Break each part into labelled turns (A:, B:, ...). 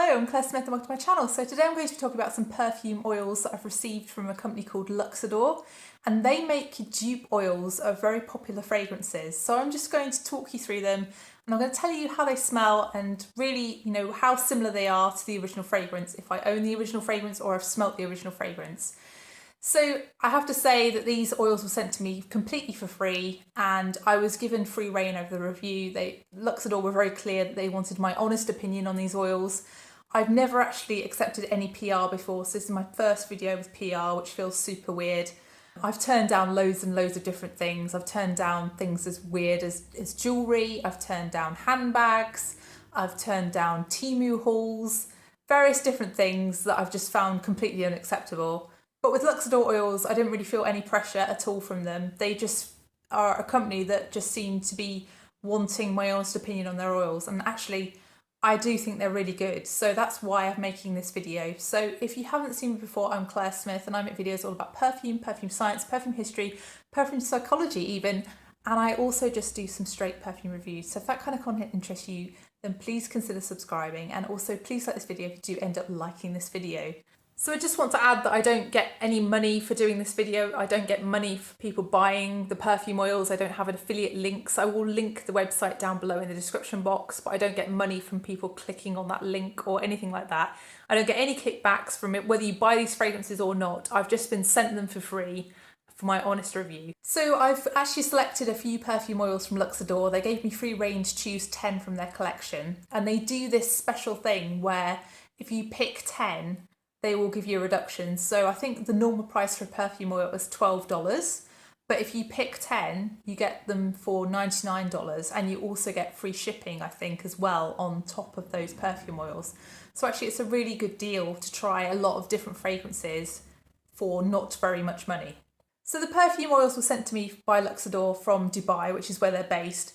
A: Hello, I'm Claire Smith and welcome to my channel. So today I'm going to be talking about some perfume oils that I've received from a company called Luxodor, and they make dupe oils of very popular fragrances. So I'm just going to talk you through them and I'm going to tell you how they smell and really, how similar they are to the original fragrance, if I own the original fragrance or I've smelt the original fragrance. So I have to say that these oils were sent to me completely for free and I was given free rein over the review. Luxodor were very clear that they wanted my honest opinion on these oils. I've never actually accepted any PR before, so this is my first video with PR, which feels super weird. I've turned down loads and loads of different things. I've turned down things as weird as jewellery, I've turned down handbags, I've turned down Temu hauls, various different things that I've just found completely unacceptable. But with Luxodor oils, I didn't really feel any pressure at all from them. They just are a company that just seemed to be wanting my honest opinion on their oils. And actually, I do think they're really good. So that's why I'm making this video. So if you haven't seen me before, I'm Claire Smith and I make videos all about perfume, perfume science, perfume history, perfume psychology even. And I also just do some straight perfume reviews. So if that kind of content interests you, then please consider subscribing. And also please like this video if you do end up liking this video. So I just want to add that I don't get any money for doing this video. I don't get money for people buying the perfume oils. I don't have an affiliate links. I will link the website down below in the description box, but I don't get money from people clicking on that link or anything like that. I don't get any kickbacks from it, whether you buy these fragrances or not. I've just been sent them for free for my honest review. So I've actually selected a few perfume oils from Luxodor. They gave me free rein to choose 10 from their collection. And they do this special thing where if you pick 10, they will give you a reduction. So I think the normal price for a perfume oil is $12, but if you pick 10, you get them for $99 and you also get free shipping, I think, as well on top of those perfume oils. So actually it's a really good deal to try a lot of different fragrances for not very much money. So the perfume oils were sent to me by Luxodor from Dubai, which is where they're based.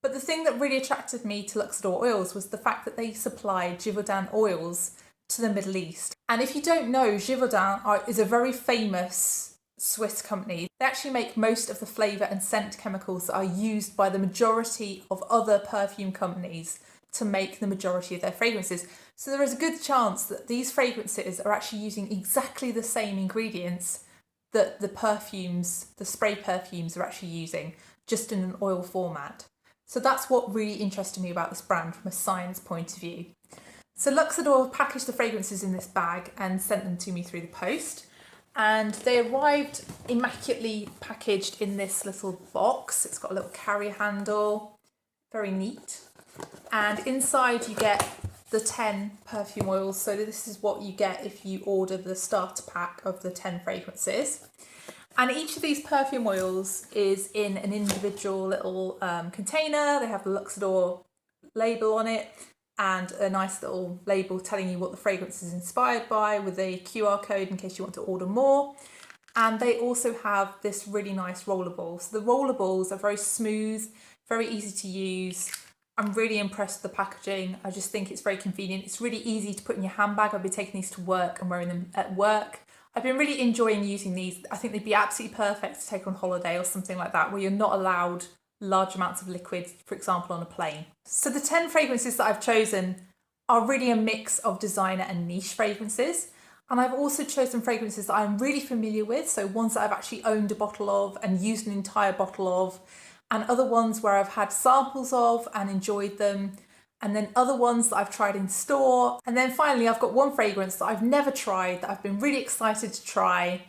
A: But the thing that really attracted me to Luxodor oils was the fact that they supply Givaudan oils to the Middle East. And if you don't know, Givaudan is a very famous Swiss company. They actually make most of the flavour and scent chemicals that are used by the majority of other perfume companies to make the majority of their fragrances. So there is a good chance that these fragrances are actually using exactly the same ingredients that the perfumes, the spray perfumes, are actually using, just in an oil format. So that's what really interested me about this brand from a science point of view. So Luxodor packaged the fragrances in this bag and sent them to me through the post. And they arrived immaculately packaged in this little box. It's got a little carrier handle, very neat. And inside you get the 10 perfume oils. So this is what you get if you order the starter pack of the 10 fragrances. And each of these perfume oils is in an individual little container. They have the Luxodor label on it and a nice little label telling you what the fragrance is inspired by with a QR code in case you want to order more. And they also have this really nice rollerball. So the rollerballs are very smooth, very easy to use. I'm really impressed with the packaging. I just think it's very convenient. It's really easy to put in your handbag. I've been taking these to work and wearing them at work. I've been really enjoying using these. I think they'd be absolutely perfect to take on holiday or something like that, where you're not allowed large amounts of liquid, for example, on a plane. So the 10 fragrances that I've chosen are really a mix of designer and niche fragrances. And I've also chosen fragrances that I'm really familiar with, so ones that I've actually owned a bottle of and used an entire bottle of, and other ones where I've had samples of and enjoyed them, and then other ones that I've tried in store. And then finally, I've got one fragrance that I've never tried, that I've been really excited to try,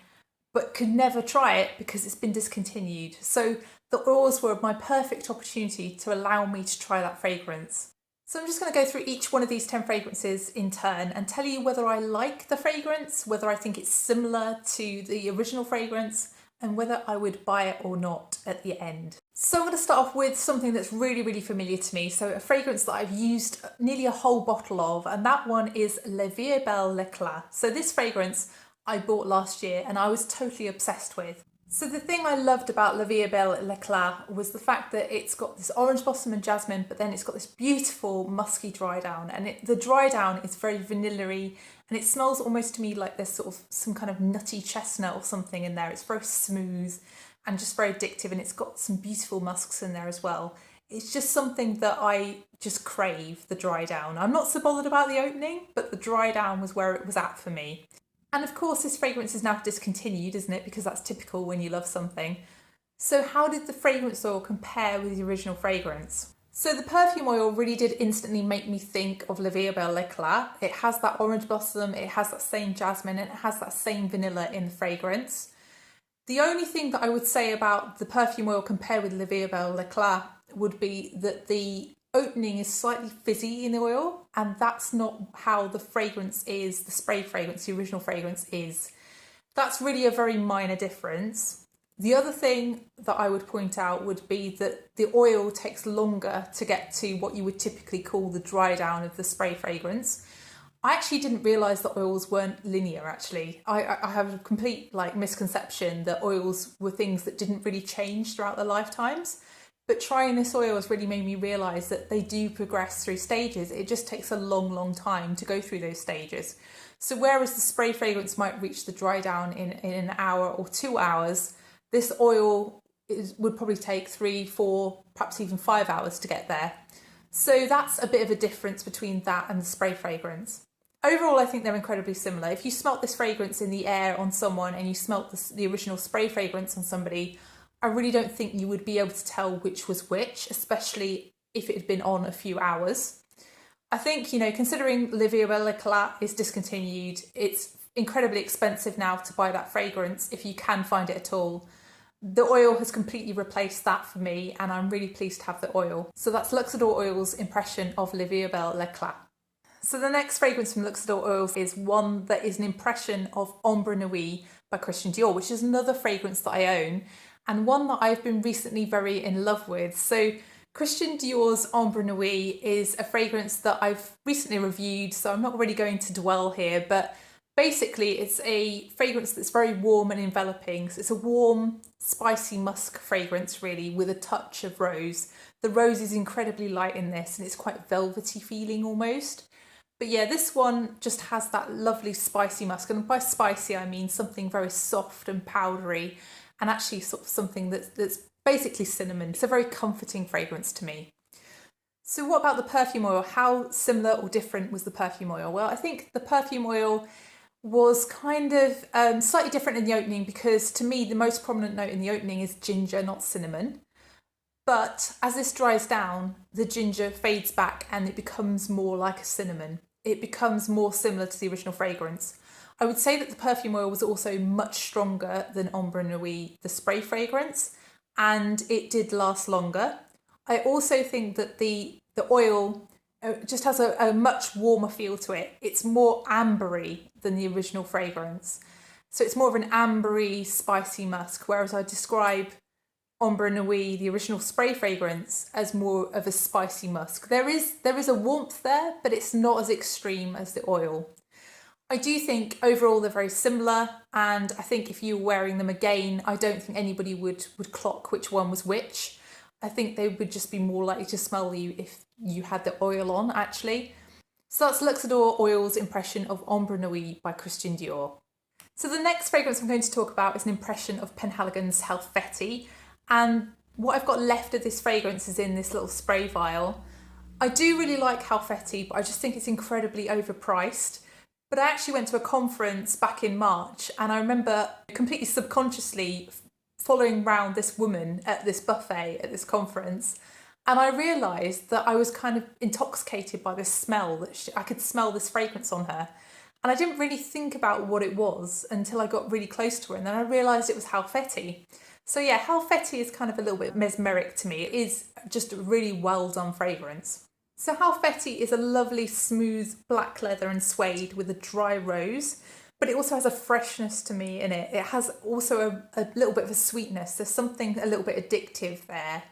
A: but could never try it because it's been discontinued. So the oils were my perfect opportunity to allow me to try that fragrance. So I'm just going to go through each one of these 10 fragrances in turn and tell you whether I like the fragrance, whether I think it's similar to the original fragrance, and whether I would buy it or not at the end. So I'm going to start off with something that's really, really familiar to me. So a fragrance that I've used nearly a whole bottle of, and that one is La Vie Belle L'Eclat. So this fragrance I bought last year and I was totally obsessed with. So the thing I loved about La Vie Belle L'Eclat was the fact that it's got this orange blossom and jasmine, but then it's got this beautiful musky dry down, and the dry down is very vanilla-y, and it smells almost to me like there's sort of some kind of nutty chestnut or something in there. It's very smooth and just very addictive, and it's got some beautiful musks in there as well. It's just something that I just crave, the dry down. I'm not so bothered about the opening, but the dry down was where it was at for me. And of course, this fragrance is now discontinued, isn't it? Because that's typical when you love something. So how did the fragrance oil compare with the original fragrance? So the perfume oil really did instantly make me think of La Vie Belle L'Eclat. It has that orange blossom, it has that same jasmine, and it has that same vanilla in the fragrance. The only thing that I would say about the perfume oil compared with La Vie Belle L'Eclat would be that the opening is slightly fizzy in the oil, and that's not how the fragrance is, the spray fragrance, the original fragrance is. That's really a very minor difference. The other thing that I would point out would be that the oil takes longer to get to what you would typically call the dry down of the spray fragrance. I actually didn't realise that oils weren't linear actually. I have a complete misconception that oils were things that didn't really change throughout their lifetimes. But trying this oil has really made me realise that they do progress through stages. It just takes a long time to go through those stages. So whereas the spray fragrance might reach the dry down in an hour or 2 hours, this oil would probably take 3, 4, perhaps even 5 hours to get there. So that's a bit of a difference between that and the spray fragrance. Overall, I think they're incredibly similar. If you smelt this fragrance in the air on someone and you smelt the original spray fragrance on somebody, I really don't think you would be able to tell which was which, especially if it had been on a few hours. I think, considering La Vie Belle L'Eclat is discontinued, it's incredibly expensive now to buy that fragrance if you can find it at all. The oil has completely replaced that for me, and I'm really pleased to have the oil. So that's Luxodor Oils' impression of La Vie Belle L'Eclat. So the next fragrance from Luxodor Oils is one that is an impression of Ambre Nuit by Christian Dior, which is another fragrance that I own, and one that I've been recently very in love with. So Christian Dior's Ambre Nuit is a fragrance that I've recently reviewed, so I'm not really going to dwell here, but basically it's a fragrance that's very warm and enveloping. So it's a warm, spicy musk fragrance really, with a touch of rose. The rose is incredibly light in this, and it's quite velvety feeling almost. But yeah, this one just has that lovely spicy musk, and by spicy I mean something very soft and powdery, and actually sort of something that's basically cinnamon. It's a very comforting fragrance to me. So what about the perfume oil? How similar or different was the perfume oil? Well, I think the perfume oil was kind of slightly different in the opening, because to me the most prominent note in the opening is ginger, not cinnamon. But as this dries down, the ginger fades back and it becomes more like a cinnamon. It becomes more similar to the original fragrance. I would say that the perfume oil was also much stronger than Ambre Nuit, the spray fragrance, and it did last longer. I also think that the oil just has a much warmer feel to it. It's more ambery than the original fragrance. So it's more of an ambery, spicy musk, whereas I describe Ambre Nuit, the original spray fragrance, as more of a spicy musk. There is a warmth there, but it's not as extreme as the oil. I do think overall they're very similar, and I think if you were wearing them again, I don't think anybody would clock which one was which. I think they would just be more likely to smell you if you had the oil on, actually. So that's Luxodor Oils' impression of Ambre Nuit by Christian Dior. So the next fragrance I'm going to talk about is an impression of Penhaligon's Halfeti, and what I've got left of this fragrance is in this little spray vial. I do really like Halfeti, but I just think it's incredibly overpriced. But I actually went to a conference back in March, and I remember completely subconsciously following around this woman at this buffet at this conference, and I realised that I was kind of intoxicated by this smell, that I could smell this fragrance on her. And I didn't really think about what it was until I got really close to her, and then I realised it was Halfeti. So yeah, Halfeti is kind of a little bit mesmeric to me. It is just a really well done fragrance. So Halfeti is a lovely smooth black leather and suede with a dry rose, but it also has a freshness to me in it. It has also a little bit of a sweetness. There's something a little bit addictive there,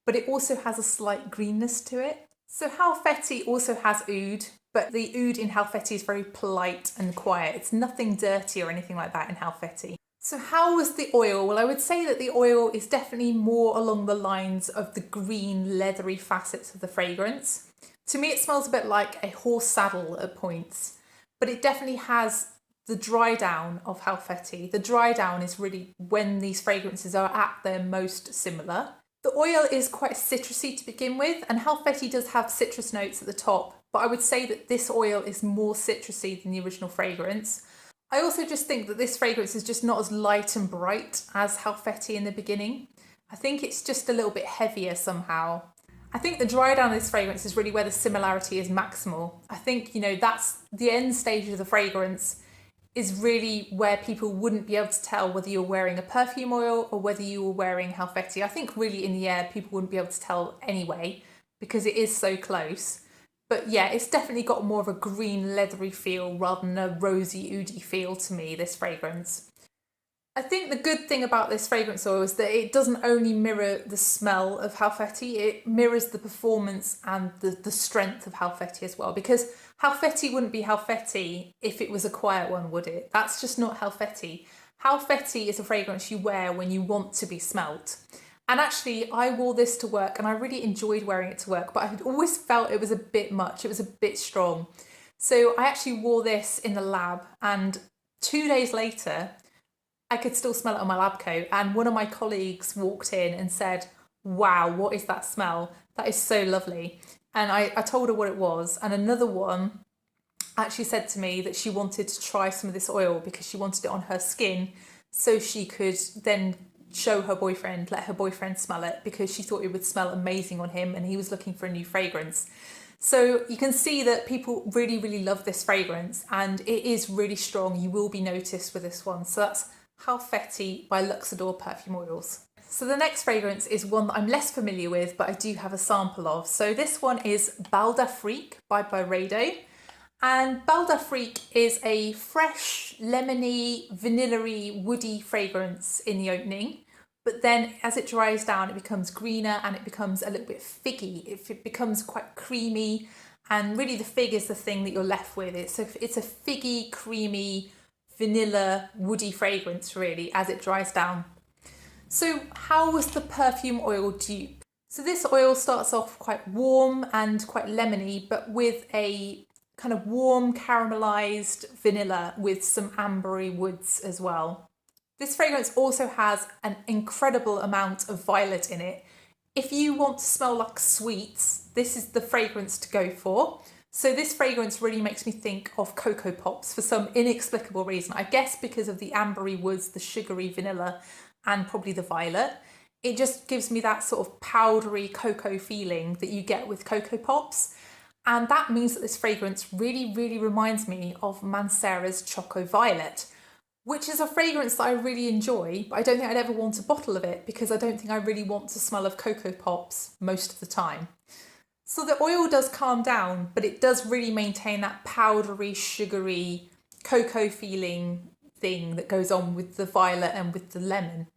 A: but it also has a slight greenness to it. So Halfeti also has oud, but the oud in Halfeti is very polite and quiet. It's nothing dirty or anything like that in Halfeti. So how was the oil? Well, I would say that the oil is definitely more along the lines of the green leathery facets of the fragrance. To me, it smells a bit like a horse saddle at points, but it definitely has the dry down of Halfeti. The dry down is really when these fragrances are at their most similar. The oil is quite citrusy to begin with, and Halfeti does have citrus notes at the top, but I would say that this oil is more citrusy than the original fragrance. I also just think that this fragrance is just not as light and bright as Halfeti in the beginning. I think it's just a little bit heavier somehow. I think the dry down of this fragrance is really where the similarity is maximal. I think, that's the end stage of the fragrance is really where people wouldn't be able to tell whether you're wearing a perfume oil or whether you were wearing Halfeti. I think really in the air people wouldn't be able to tell anyway because it is so close. But yeah, it's definitely got more of a green leathery feel rather than a rosy oody feel to me, this fragrance. I think the good thing about this fragrance oil is that it doesn't only mirror the smell of Halfeti, it mirrors the performance and the strength of Halfeti as well, because Halfeti wouldn't be Halfeti if it was a quiet one, would it? That's just not Halfeti. Halfeti is a fragrance you wear when you want to be smelt. And actually, I wore this to work and I really enjoyed wearing it to work, but I had always felt it was a bit much, it was a bit strong. So I actually wore this in the lab, and 2 days later, I could still smell it on my lab coat, and one of my colleagues walked in and said, "Wow, what is that smell? That is so lovely." And I told her what it was, and another one actually said to me that she wanted to try some of this oil because she wanted it on her skin so she could then show her boyfriend, let her boyfriend smell it, because she thought it would smell amazing on him and he was looking for a new fragrance. So you can see that people really, really love this fragrance, and it is really strong. You will be noticed with this one. So that's Halfeti by Luxodor Perfume Oils. So the next fragrance is one that I'm less familiar with, but I do have a sample of. So this one is Belle by Byredo. And Belle is a fresh, lemony, vanilla-y, woody fragrance in the opening. But then as it dries down, it becomes greener and it becomes a little bit figgy. It becomes quite creamy, and really the fig is the thing that you're left with. It's a figgy, creamy, vanilla, woody fragrance really as it dries down. So how was the perfume oil dupe? So this oil starts off quite warm and quite lemony, but with a kind of warm caramelized vanilla with some ambery woods as well. This fragrance also has an incredible amount of violet in it. If you want to smell like sweets, this is the fragrance to go for. So this fragrance really makes me think of Cocoa Pops for some inexplicable reason. I guess because of the ambery woods, the sugary vanilla, and probably the violet. It just gives me that sort of powdery cocoa feeling that you get with Cocoa Pops. And that means that this fragrance really, really reminds me of Mancera's Choco Violet, which is a fragrance that I really enjoy, but I don't think I'd ever want a bottle of it because I don't think I really want to smell of Cocoa Pops most of the time. So the oil does calm down, but it does really maintain that powdery, sugary, cocoa feeling thing that goes on with the violet and with the lemon.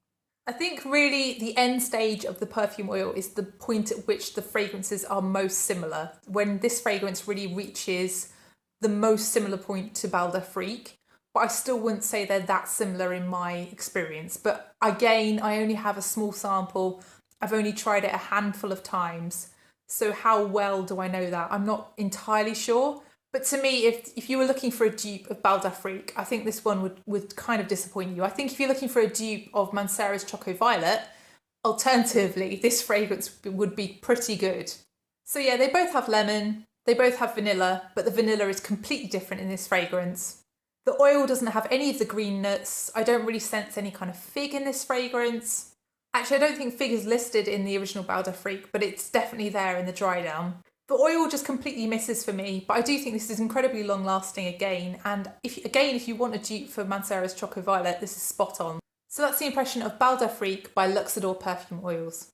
A: I think really the end stage of the perfume oil is the point at which the fragrances are most similar, when this fragrance really reaches the most similar point to Belle, but I still wouldn't say they're that similar in my experience. But again, I only have a small sample. I've only tried it a handful of times. So how well do I know that? I'm not entirely sure. But to me, if you were looking for a dupe of Belle d'Afrique, I think this one would kind of disappoint you. I think if you're looking for a dupe of Mancera's Choco Violet, alternatively, this fragrance would be pretty good. So yeah, they both have lemon, they both have vanilla, but the vanilla is completely different in this fragrance. The oil doesn't have any of the green nuts. I don't really sense any kind of fig in this fragrance. Actually, I don't think fig is listed in the original Belle d'Afrique, but it's definitely there in the dry down. The oil just completely misses for me, but I do think this is incredibly long lasting again. And if you want a dupe for Mancera's Choco Violet, this is spot on. So that's the impression of Belle d'Afrique by Luxodor Perfume Oils.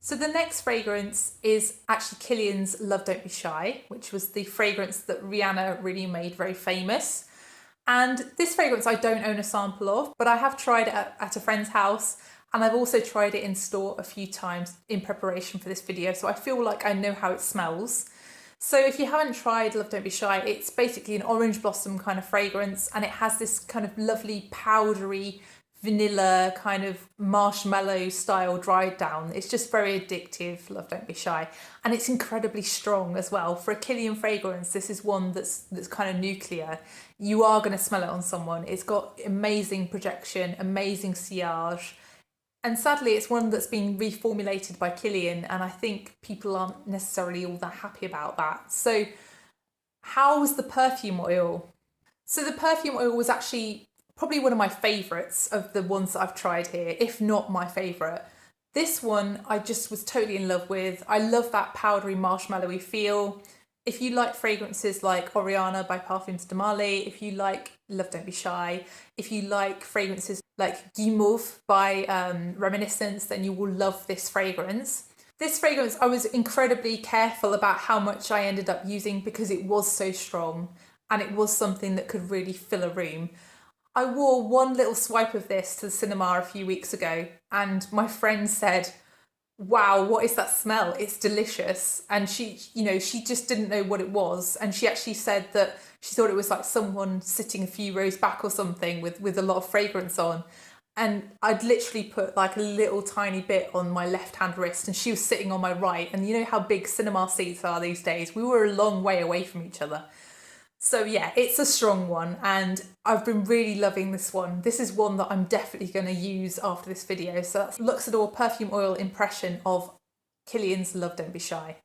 A: So the next fragrance is actually Kilian's Love Don't Be Shy, which was the fragrance that Rihanna really made very famous. And this fragrance I don't own a sample of, but I have tried it at a friend's house. And I've also tried it in store a few times in preparation for this video, so I feel like I know how it smells. So if you haven't tried Love Don't Be Shy, it's basically an orange blossom kind of fragrance, and it has this kind of lovely powdery vanilla kind of marshmallow style dried down. It's just very addictive, Love Don't Be Shy. And it's incredibly strong as well. For a Kilian fragrance, this is one that's kind of nuclear. You are going to smell it on someone. It's got amazing projection, amazing sillage. And sadly, it's one that's been reformulated by Kilian, and I think people aren't necessarily all that happy about that. So how was the perfume oil? So the perfume oil was actually probably one of my favourites of the ones that I've tried here, if not my favourite. This one I just was totally in love with. I love that powdery marshmallowy feel. If you like fragrances like Oriana by Parfums de Malle, if you like Love Don't Be Shy, if you like fragrances like Guimauve by Reminiscence, then you will love this fragrance. This fragrance, I was incredibly careful about how much I ended up using because it was so strong and it was something that could really fill a room. I wore one little swipe of this to the cinema a few weeks ago and my friend said, wow, what is that smell? It's delicious. And she just didn't know what it was. And she actually said that she thought it was like someone sitting a few rows back or something with a lot of fragrance on. And I'd literally put like a little tiny bit on my left hand wrist and she was sitting on my right. And you know how big cinema seats are these days? We were a long way away from each other. So yeah, it's a strong one and I've been really loving this one. This is one that I'm definitely going to use after this video. So that's Luxodor Perfume Oil Impression of Kilian's Love Don't Be Shy.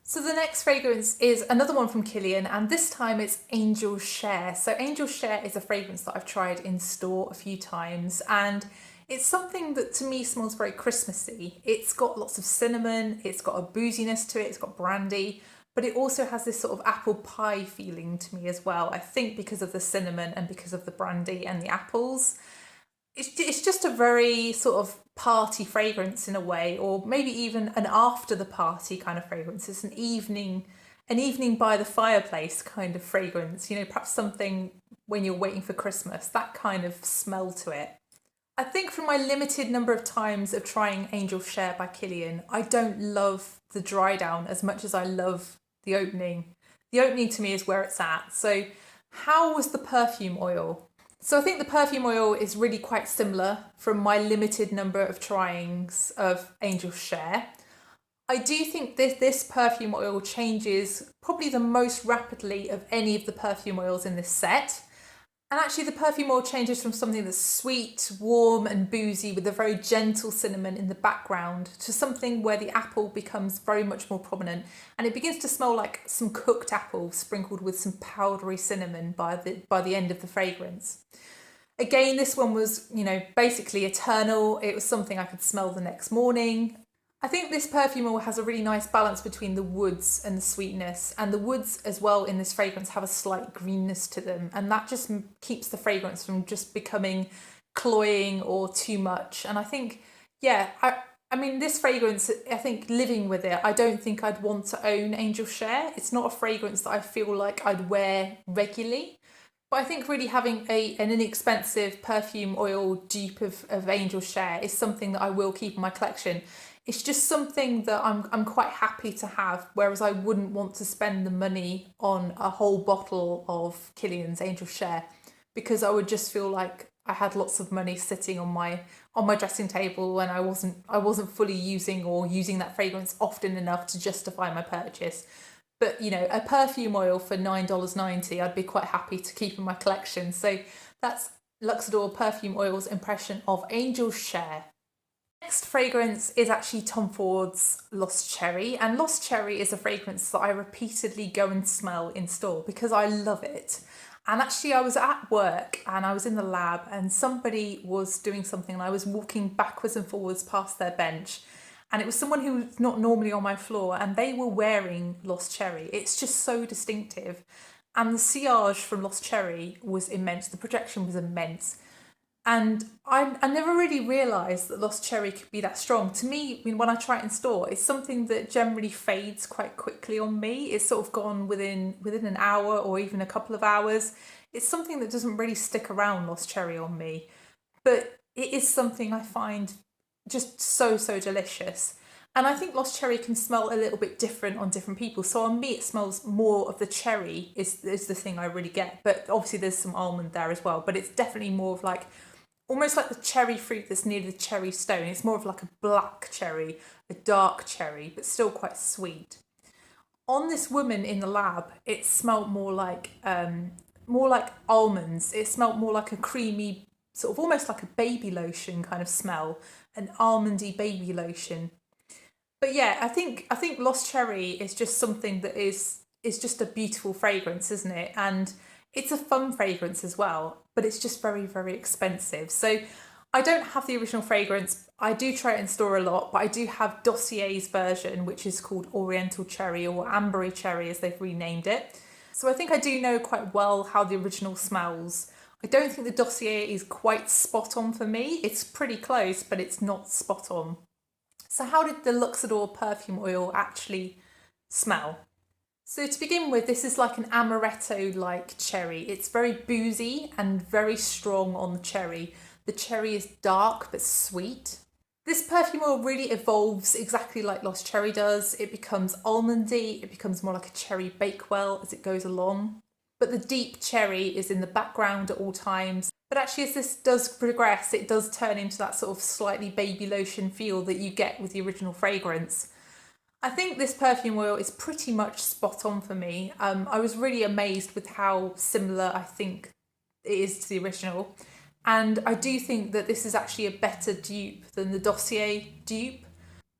A: So the next fragrance is another one from Kilian and this time it's Angel Share. So Angel Share is a fragrance that I've tried in store a few times and it's something that to me smells very Christmassy. It's got lots of cinnamon, it's got a booziness to it, it's got brandy. But it also has this sort of apple pie feeling to me as well. I think because of the cinnamon and because of the brandy and the apples. It's just a very sort of party fragrance in a way, or maybe even an after the party kind of fragrance. It's an evening by the fireplace kind of fragrance, you know, perhaps something when you're waiting for Christmas, that kind of smell to it. I think from my limited number of times of trying Angel Share by Kilian, I don't love the dry down as much as I love the opening. The opening to me is where it's at. So how was the perfume oil? So I think the perfume oil is really quite similar from my limited number of tryings of Angel Share. I do think this perfume oil changes probably the most rapidly of any of the perfume oils in this set. And actually the perfume oil changes from something that's sweet, warm and boozy with a very gentle cinnamon in the background to something where the apple becomes very much more prominent and it begins to smell like some cooked apple sprinkled with some powdery cinnamon by the end of the fragrance. Again, this one was, you know, basically eternal. It was something I could smell the next morning. I think this perfume oil has a really nice balance between the woods and the sweetness, and the woods as well in this fragrance have a slight greenness to them, and that just keeps the fragrance from just becoming cloying or too much. And I think, yeah, I mean, this fragrance, I think living with it, I don't think I'd want to own Angel Share. It's not a fragrance that I feel like I'd wear regularly. But I think really having an inexpensive perfume oil dupe of Angel Share is something that I will keep in my collection. It's just something that I'm quite happy to have, whereas I wouldn't want to spend the money on a whole bottle of Kilian's Angel Share because I would just feel like I had lots of money sitting on my dressing table and I wasn't fully using that fragrance often enough to justify my purchase. But you know, a perfume oil for $9.90 I'd be quite happy to keep in my collection. So that's Luxodor Perfume Oil's impression of Angel Share. Next fragrance is actually Tom Ford's Lost Cherry, and Lost Cherry is a fragrance that I repeatedly go and smell in store because I love it. And actually I was at work and I was in the lab and somebody was doing something and I was walking backwards and forwards past their bench and it was someone who was not normally on my floor and they were wearing Lost Cherry. It's just so distinctive and the sillage from Lost Cherry was immense, the projection was immense. And I never really realised that Lost Cherry could be that strong. To me, when I try it in store, it's something that generally fades quite quickly on me. It's sort of gone within an hour or even a couple of hours. It's something that doesn't really stick around, Lost Cherry, on me. But it is something I find just so delicious. And I think Lost Cherry can smell a little bit different on different people. So on me, it smells more of the cherry is the thing I really get. But obviously there's some almond there as well. But it's definitely more of like almost like the cherry fruit that's near the cherry stone. It's more of like a black cherry, a dark cherry, but still quite sweet. On this woman in the lab, it smelled more like almonds. It smelled more like a creamy sort of almost like a baby lotion kind of smell, an almondy baby lotion. But yeah, I think Lost Cherry is just something that is just a beautiful fragrance, isn't it? And it's a fun fragrance as well, but it's just very, very expensive. So I don't have the original fragrance. I do try it in store a lot, but I do have Dossier's version, which is called Oriental Cherry or Ambery Cherry as they've renamed it. So I think I do know quite well how the original smells. I don't think the Dossier is quite spot on for me. It's pretty close, but it's not spot on. So how did the Luxodor perfume oil actually smell? So to begin with, this is like an amaretto-like cherry. It's very boozy and very strong on the cherry. The cherry is dark but sweet. This perfume oil really evolves exactly like Lost Cherry does. It becomes almondy, it becomes more like a cherry bakewell as it goes along. But the deep cherry is in the background at all times. But actually, as this does progress, it does turn into that sort of slightly baby lotion feel that you get with the original fragrance. I think this perfume oil is pretty much spot on for me. I was really amazed with how similar I think it is to the original. And I do think that this is actually a better dupe than the Dossier dupe.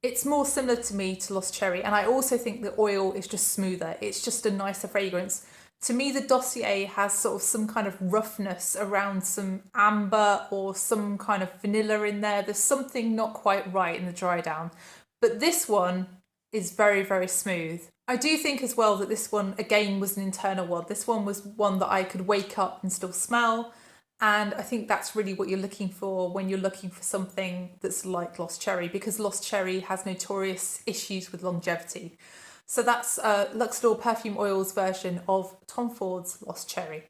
A: It's more similar to me to Lost Cherry, and I also think the oil is just smoother. It's just a nicer fragrance. To me, the Dossier has sort of some kind of roughness around some amber or some kind of vanilla in there. There's something not quite right in the dry down. But this one is very, very smooth. I do think as well that this one, again, was an internal one. This one was one that I could wake up and still smell. And I think that's really what you're looking for when you're looking for something that's like Lost Cherry, because Lost Cherry has notorious issues with longevity. So that's Luxodor Perfume Oils version of Tom Ford's Lost Cherry.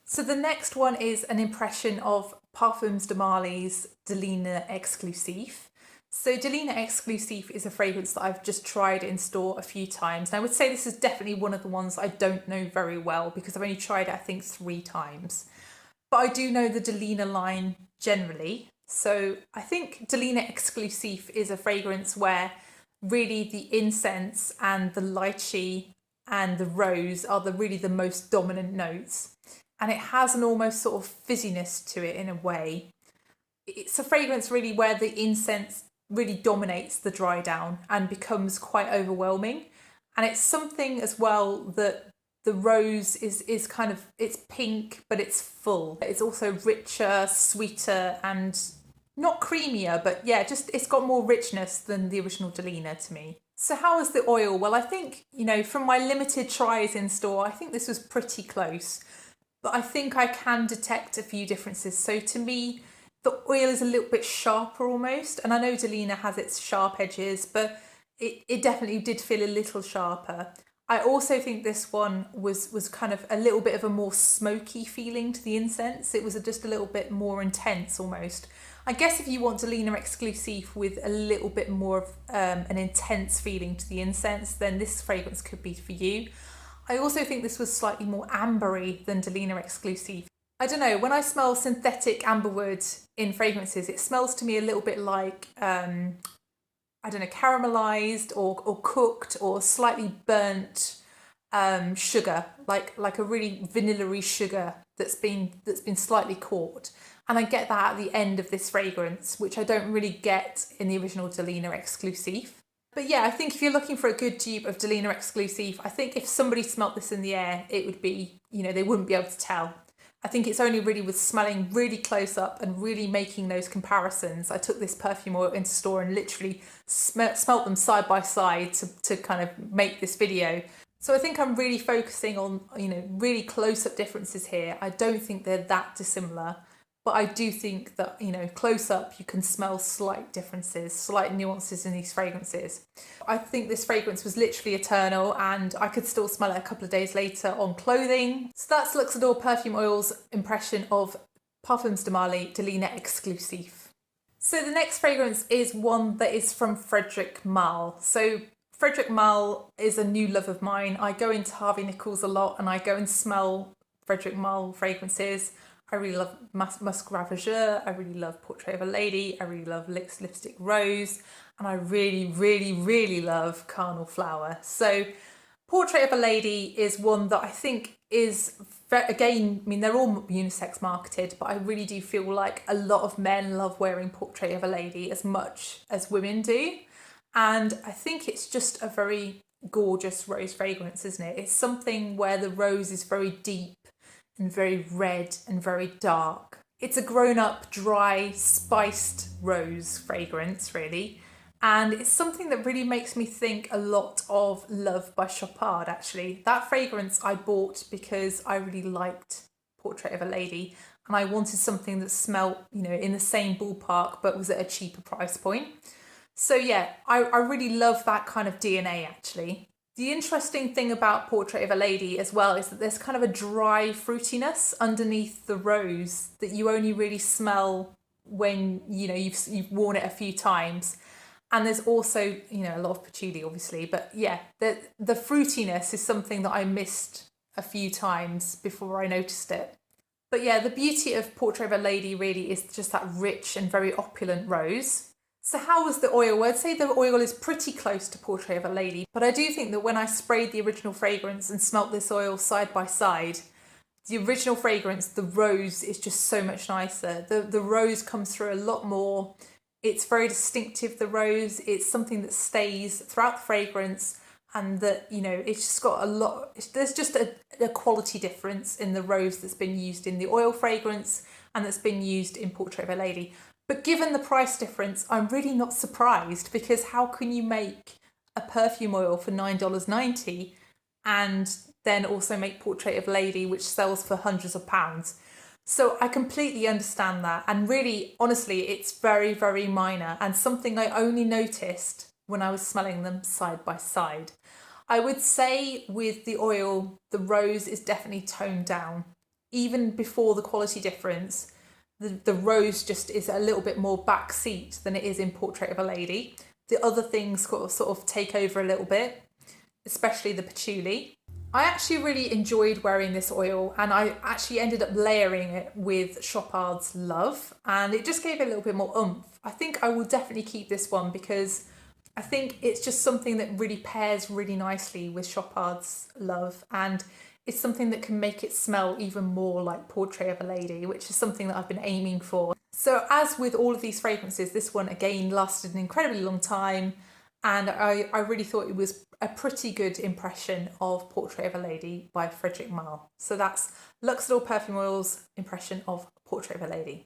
A: So the next one is an impression of Parfums de Marly's Delina Exclusif. So Delina Exclusif is a fragrance that I've just tried in store a few times. And I would say this is definitely one of the ones I don't know very well because I've only tried it, I think, 3 times. But I do know the Delina line generally. So I think Delina Exclusif is a fragrance where really the incense and the lychee and the rose are really the most dominant notes. And it has an almost sort of fizziness to it in a way. It's a fragrance really where the incense really dominates the dry down and becomes quite overwhelming. And it's something as well that the rose is kind of, it's pink, but it's full. It's also richer, sweeter, and not creamier, but yeah, just it's got more richness than the original Delina to me. So how was the oil? Well, I think, from my limited tries in store, I think this was pretty close. But I think I can detect a few differences. So to me, the oil is a little bit sharper almost. And I know Delina has its sharp edges, but it definitely did feel a little sharper. I also think this one was kind of a little bit of a more smoky feeling to the incense. It was just a little bit more intense almost. I guess if you want Delina Exclusif with a little bit more of an intense feeling to the incense, then this fragrance could be for you. I also think this was slightly more ambery than Delina Exclusif. I don't know, when I smell synthetic amberwood in fragrances, it smells to me a little bit like, caramelized or cooked or slightly burnt sugar, like a really vanilla-y sugar that's been slightly caught. And I get that at the end of this fragrance, which I don't really get in the original Delina Exclusif. But yeah, I think if you're looking for a good dupe of Delina Exclusif, I think if somebody smelt this in the air, it would be, they wouldn't be able to tell. I think it's only really with smelling really close up and really making those comparisons. I took this perfume oil into store and literally smelt them side by side to kind of make this video. So I think I'm really focusing on, really close-up differences here. I don't think they're that dissimilar, but I do think that, close up you can smell slight differences, slight nuances in these fragrances. I think this fragrance was literally eternal and I could still smell it a couple of days later on clothing. So that's Luxodor Perfume Oil's impression of Parfums de Marly Delina Exclusif. So the next fragrance is one that is from Frederic Malle. So Frederic Malle is a new love of mine. I go into Harvey Nichols a lot and I go and smell Frederic Malle fragrances. I really love Musk Ravageur, I really love Portrait of a Lady, I really love Lipstick Rose, and I really, really, really love Carnal Flower. So Portrait of a Lady is one that I think is again, I mean, they're all unisex marketed, but I really do feel like a lot of men love wearing Portrait of a Lady as much as women do. And I think it's just a very gorgeous rose fragrance, isn't it? It's something where the rose is very deep and very red and very dark. It's a grown-up, dry, spiced rose fragrance, really. And it's something that really makes me think a lot of Love by Chopard, actually. That fragrance I bought because I really liked Portrait of a Lady, and I wanted something that smelled, you know, in the same ballpark but was at a cheaper price point. So yeah, I really love that kind of DNA, actually. The interesting thing about Portrait of a Lady as well is that there's kind of a dry fruitiness underneath the rose that you only really smell when, you know, you've worn it a few times. And there's also, you know, a lot of patchouli, obviously. But yeah, the fruitiness is something that I missed a few times before I noticed it. But yeah, the beauty of Portrait of a Lady really is just that rich and very opulent rose. So how was the oil? Well, I'd say the oil is pretty close to Portrait of a Lady, but I do think that when I sprayed the original fragrance and smelt this oil side by side, the original fragrance, the rose is just so much nicer. The rose comes through a lot more. It's very distinctive, the rose. It's something that stays throughout the fragrance, and that, you know, it's just got a lot. There's just a quality difference in the rose that's been used in the oil fragrance and that's been used in Portrait of a Lady. But given the price difference, I'm really not surprised, because how can you make a perfume oil for $9.90 and then also make Portrait of a Lady, which sells for hundreds of pounds? So I completely understand that. And really, honestly, it's very, very minor and something I only noticed when I was smelling them side by side. I would say with the oil, the rose is definitely toned down. Even before the quality difference, the rose just is a little bit more backseat than it is in Portrait of a Lady. The other things sort of take over a little bit, especially the patchouli. I actually really enjoyed wearing this oil, and I actually ended up layering it with Chopard's Love, and it just gave it a little bit more oomph. I think I will definitely keep this one because I think it's just something that really pairs really nicely with Chopard's Love, and it's something that can make it smell even more like Portrait of a Lady, which is something that I've been aiming for. So as with all of these fragrances, this one again lasted an incredibly long time, and I really thought it was a pretty good impression of Portrait of a Lady by Frederic Malle. So that's Luxodor Perfume Oils' impression of Portrait of a Lady.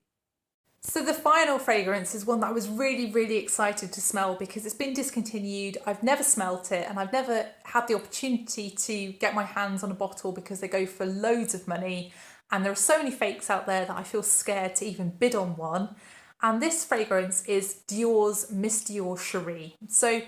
A: So the final fragrance is one that I was really, really excited to smell because it's been discontinued. I've never smelt it, and I've never had the opportunity to get my hands on a bottle because they go for loads of money, and there are so many fakes out there that I feel scared to even bid on one. And this fragrance is Dior's Miss Dior Cherie. So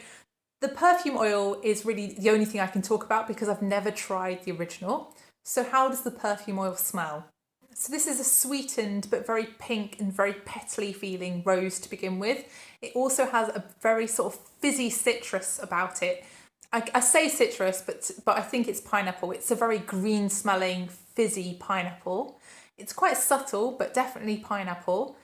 A: the perfume oil is really the only thing I can talk about because I've never tried the original. So how does the perfume oil smell? So this is a sweetened but very pink and very petally feeling rose to begin with. It also has a very sort of fizzy citrus about it. I say citrus, but I think it's pineapple. It's a very green smelling fizzy pineapple. It's quite subtle, but definitely pineapple.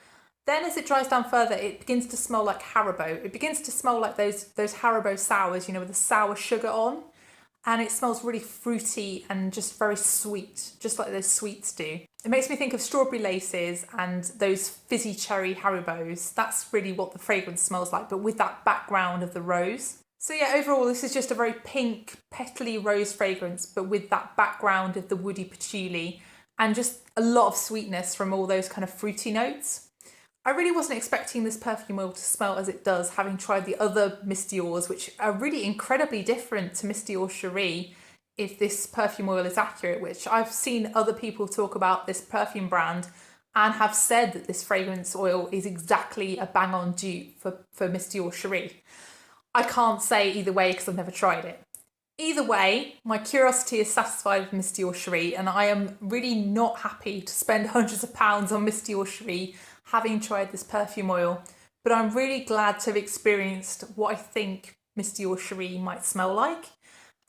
A: Then as it dries down further, it begins to smell like Haribo. It begins to smell like those Haribo sours, you know, with the sour sugar on. And it smells really fruity and just very sweet, just like those sweets do. It makes me think of strawberry laces and those fizzy cherry Haribos. That's really what the fragrance smells like, but with that background of the rose. So yeah, overall, this is just a very pink, petally rose fragrance, but with that background of the woody patchouli and just a lot of sweetness from all those kind of fruity notes. I really wasn't expecting this perfume oil to smell as it does, having tried the other Miss Dior's, which are really incredibly different to Miss Dior Cherie, if this perfume oil is accurate, which I've seen other people talk about this perfume brand and have said that this fragrance oil is exactly a bang-on dupe for Miss Dior Cherie. I can't say either way because I've never tried it. Either way, my curiosity is satisfied with Miss Dior Cherie, and I am really not happy to spend hundreds of pounds on Miss Dior Cherie having tried this perfume oil, but I'm really glad to have experienced what I think Miss Dior Cherie might smell like.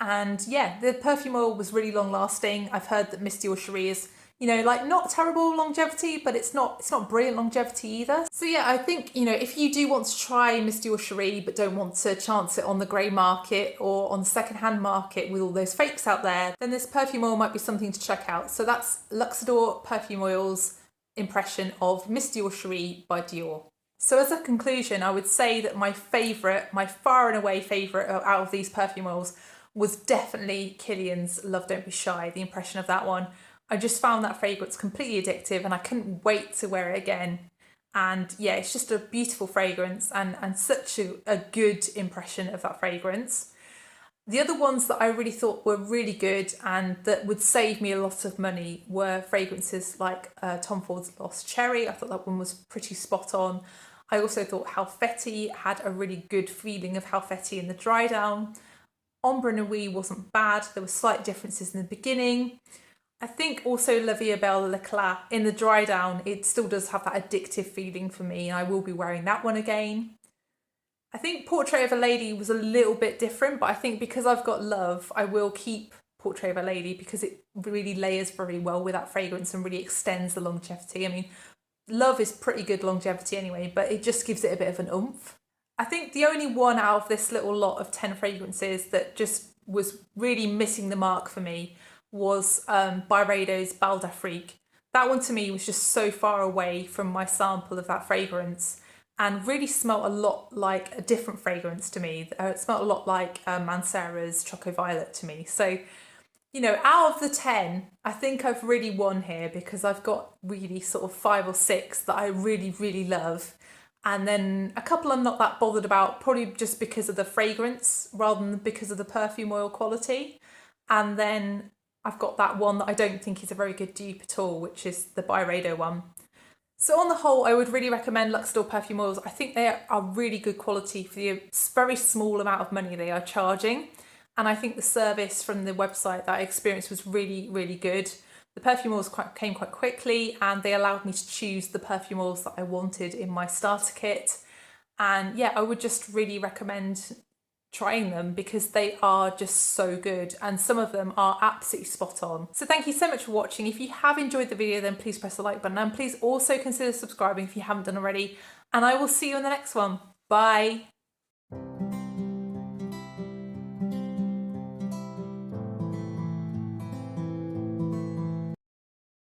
A: And yeah, the perfume oil was really long lasting. I've heard that Miss Dior Cherie is, You know, like not terrible longevity, but it's not brilliant longevity either. So yeah, I think, you know, if you do want to try Miss Dior Cherie but don't want to chance it on the grey market or on the second-hand market with all those fakes out there, then this perfume oil might be something to check out. So that's Luxodor Perfume Oils impression of Miss Dior Cherie by Dior. So as a conclusion, I would say that my favourite, my far and away favourite out of these perfume oils was definitely Kilian's Love Don't Be Shy, the impression of that one. I just found that fragrance completely addictive and I couldn't wait to wear it again. And yeah, it's just a beautiful fragrance and such a good impression of that fragrance. The other ones that I really thought were really good and that would save me a lot of money were fragrances like Tom Ford's Lost Cherry. I thought that one was pretty spot on. I also thought Halfeti had a really good feeling of Halfeti in the dry down. Ambre Nuit wasn't bad. There were slight differences in the beginning. I think also La Vie Belle L'Eclat in the dry down, it still does have that addictive feeling for me. I will be wearing that one again. I think Portrait of a Lady was a little bit different, but I think because I've got Love, I will keep Portrait of a Lady because it really layers very well with that fragrance and really extends the longevity. I mean, Love is pretty good longevity anyway, but it just gives it a bit of an oomph. I think the only one out of this little lot of 10 fragrances that just was really missing the mark for me was Byredo's Bal d'Afrique. That one to me was just so far away from my sample of that fragrance and really smelt a lot like a different fragrance to me. It smelt a lot like Mancera's Choco Violet to me. So, you know, out of the 10, I think I've really won here because I've got really sort of 5 or 6 that I really, really love. And then a couple I'm not that bothered about, probably just because of the fragrance rather than because of the perfume oil quality. And then I've got that one that I don't think is a very good dupe at all, which is the Byredo one. So on the whole, I would really recommend Luxodor perfume oils. I think they are really good quality for the very small amount of money they are charging. And I think the service from the website that I experienced was really, really good. The perfume oils came quite quickly and they allowed me to choose the perfume oils that I wanted in my starter kit. And yeah, I would just really recommend trying them because they are just so good and some of them are absolutely spot on. So thank you so much for watching. If you have enjoyed the video, then please press the like button and please also consider subscribing if you haven't done already. And I will see you in the next one. Bye.